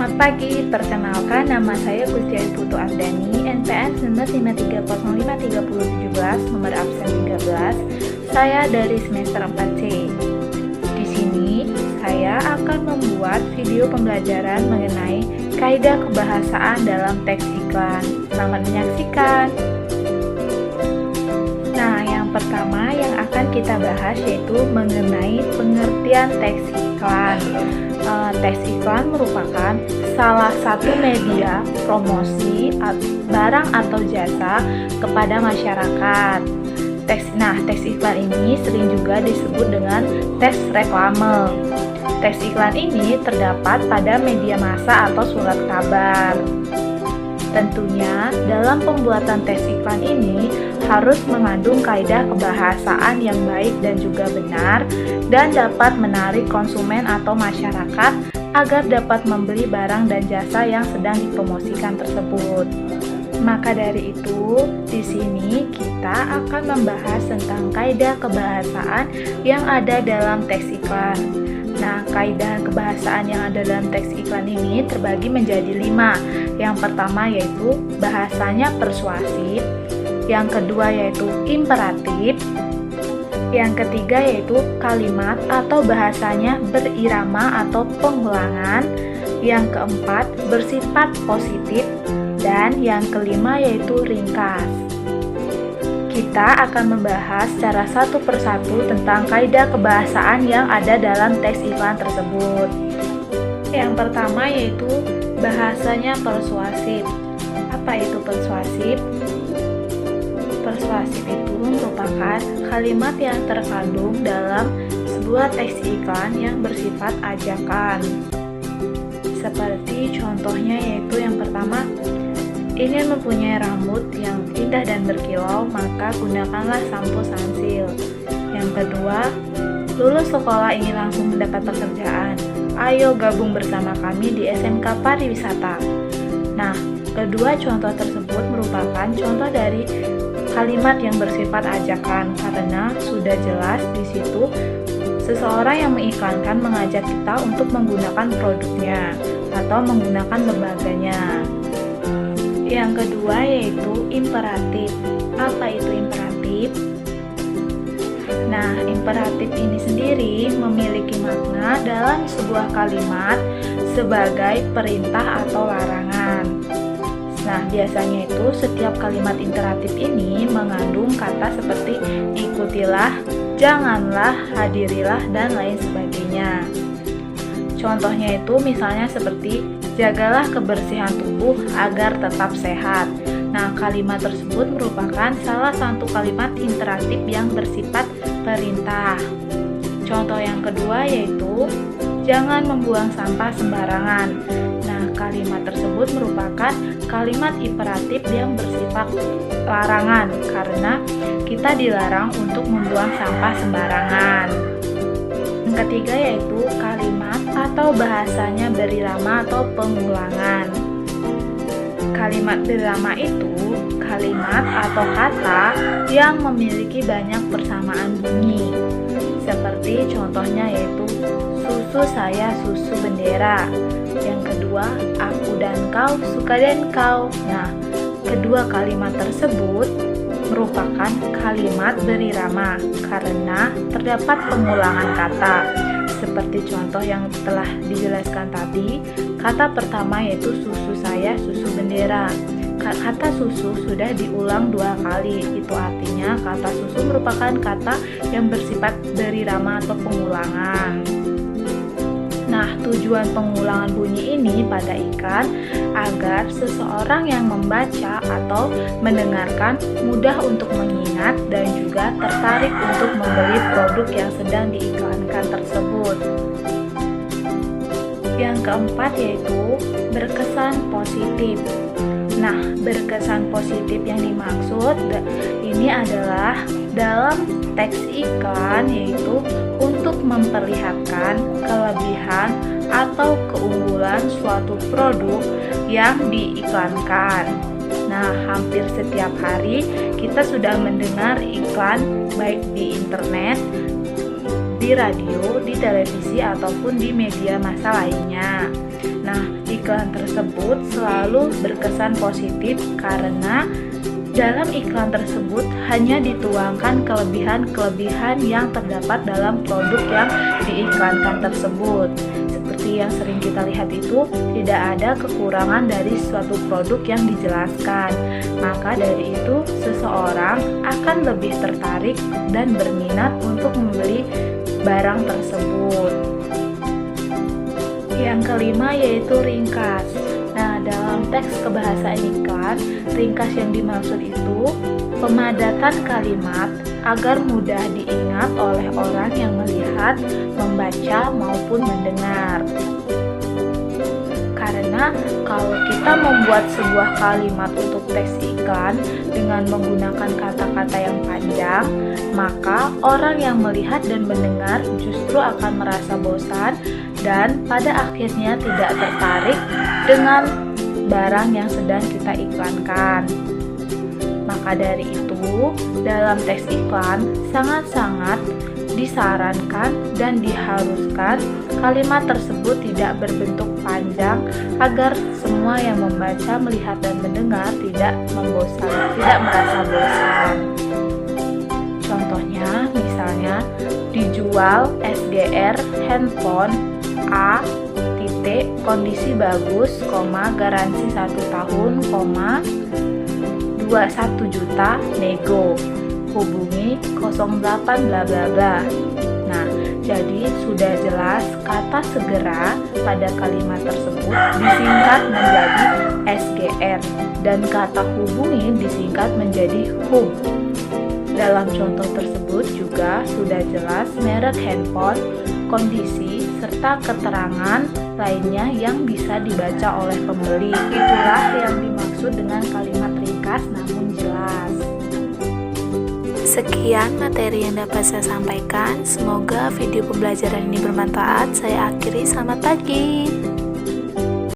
Selamat pagi, perkenalkan nama saya Gustiari Putu Ardani, NPM 953053017, nomor absen 13. Saya dari semester 4C. Di sini, saya akan membuat video pembelajaran mengenai kaidah kebahasaan dalam teks iklan. Selamat menyaksikan. Nah, yang pertama yang akan kita bahas yaitu mengenai pengertian teks iklan. Teks iklan merupakan salah satu media promosi barang atau jasa kepada masyarakat. Teks iklan ini sering juga disebut dengan teks reklame. Teks iklan ini terdapat pada media massa atau surat kabar. Tentunya, dalam pembuatan teks iklan ini harus mengandung kaidah kebahasaan yang baik dan juga benar dan dapat menarik konsumen atau masyarakat agar dapat membeli barang dan jasa yang sedang dipromosikan tersebut. Maka dari itu, di sini kita akan membahas tentang kaidah kebahasaan yang ada dalam teks iklan. Nah, kaidah kebahasaan yang ada dalam teks iklan ini terbagi menjadi 5. Yang pertama yaitu bahasanya persuasif, yang kedua yaitu imperatif, yang ketiga yaitu kalimat atau bahasanya berirama atau pengulangan, yang keempat bersifat positif, dan yang kelima yaitu ringkas. Kita akan membahas secara satu persatu tentang kaidah kebahasaan yang ada dalam teks iklan tersebut. Yang pertama yaitu bahasanya persuasif. Apa itu persuasif? Persuasif itu merupakan kalimat yang terkandung dalam sebuah teks iklan yang bersifat ajakan. Seperti contohnya yaitu yang pertama, ingin mempunyai rambut yang indah dan berkilau, maka gunakanlah sampo Sunsil. Yang kedua, lulus sekolah ingin langsung mendapat pekerjaan, ayo gabung bersama kami di SMK Pariwisata. Nah, kedua contoh tersebut merupakan contoh dari kalimat yang bersifat ajakan karena sudah jelas di situ seseorang yang mengiklankan mengajak kita untuk menggunakan produknya atau menggunakan lembaganya. Yang kedua yaitu imperatif. Apa itu imperatif? Nah, imperatif ini sendiri memiliki makna dalam sebuah kalimat sebagai perintah atau larangan. Nah, biasanya itu setiap kalimat imperatif ini mengandung kata seperti ikutilah, janganlah, hadirilah, dan lain sebagainya. Contohnya itu misalnya seperti jagalah kebersihan tubuh agar tetap sehat. Nah, kalimat tersebut merupakan salah satu kalimat imperatif yang bersifat perintah. Contoh yang kedua yaitu jangan membuang sampah sembarangan. Nah, kalimat tersebut merupakan kalimat imperatif yang bersifat larangan karena kita dilarang untuk membuang sampah sembarangan. Yang ketiga yaitu kalimat atau bahasanya berirama atau pengulangan. Kalimat berirama itu kalimat atau kata yang memiliki banyak persamaan bunyi. Seperti contohnya yaitu susu saya susu bendera. Yang kedua, aku dan kau suka dan kau. Nah, kedua kalimat tersebut merupakan kalimat berirama karena terdapat pengulangan kata. Seperti contoh yang telah dijelaskan tadi, kata pertama yaitu susu saya susu bendera. Kata susu sudah diulang 2 kali. Itu artinya kata susu merupakan kata yang bersifat berirama atau pengulangan. Nah, tujuan pengulangan bunyi ini pada iklan agar seseorang yang membaca atau mendengarkan mudah untuk mengingat dan juga tertarik untuk membeli produk yang sedang diiklankan tersebut. Yang keempat yaitu berkesan positif. Nah, berkesan positif yang dimaksud ini adalah dalam teks iklan yaitu untuk memperlihatkan kelebihan atau keunggulan suatu produk yang diiklankan. Nah, hampir setiap hari kita sudah mendengar iklan baik di internet, di radio, di televisi, ataupun di media massa lainnya. Nah, iklan tersebut selalu berkesan positif karena dalam iklan tersebut hanya dituangkan kelebihan-kelebihan yang terdapat dalam produk yang diiklankan tersebut. Seperti yang sering kita lihat itu, tidak ada kekurangan dari suatu produk yang dijelaskan. Maka dari itu, seseorang akan lebih tertarik dan berminat untuk membeli barang tersebut. Yang kelima yaitu ringkas. Nah, dalam teks kebahasaan iklan, ringkas yang dimaksud itu pemadatan kalimat agar mudah diingat oleh orang yang melihat, membaca, maupun mendengar. Karena kalau kita membuat sebuah kalimat untuk teks iklan dengan menggunakan kata-kata yang panjang, maka orang yang melihat dan mendengar justru akan merasa bosan dan pada akhirnya tidak tertarik dengan barang yang sedang kita iklankan. Maka dari itu, dalam teks iklan sangat-sangat disarankan dan diharuskan kalimat tersebut tidak berbentuk panjang agar semua yang membaca, melihat, dan mendengar tidak merasa bosan. Contohnya, misalnya dijual SGR handphone A titik kondisi bagus, garansi 1 tahun, 21 juta nego, hubungi 08 bla bla bla. Nah, jadi sudah jelas kata segera pada kalimat tersebut disingkat menjadi SGR dan kata hubungi disingkat menjadi hub. Dalam contoh tersebut juga sudah jelas merek handphone, kondisi, serta keterangan lainnya yang bisa dibaca oleh pembeli. Itulah yang dimaksud dengan kalimat ringkas namun jelas. Sekian materi yang dapat saya sampaikan. Semoga video pembelajaran ini bermanfaat. Saya akhiri, selamat pagi.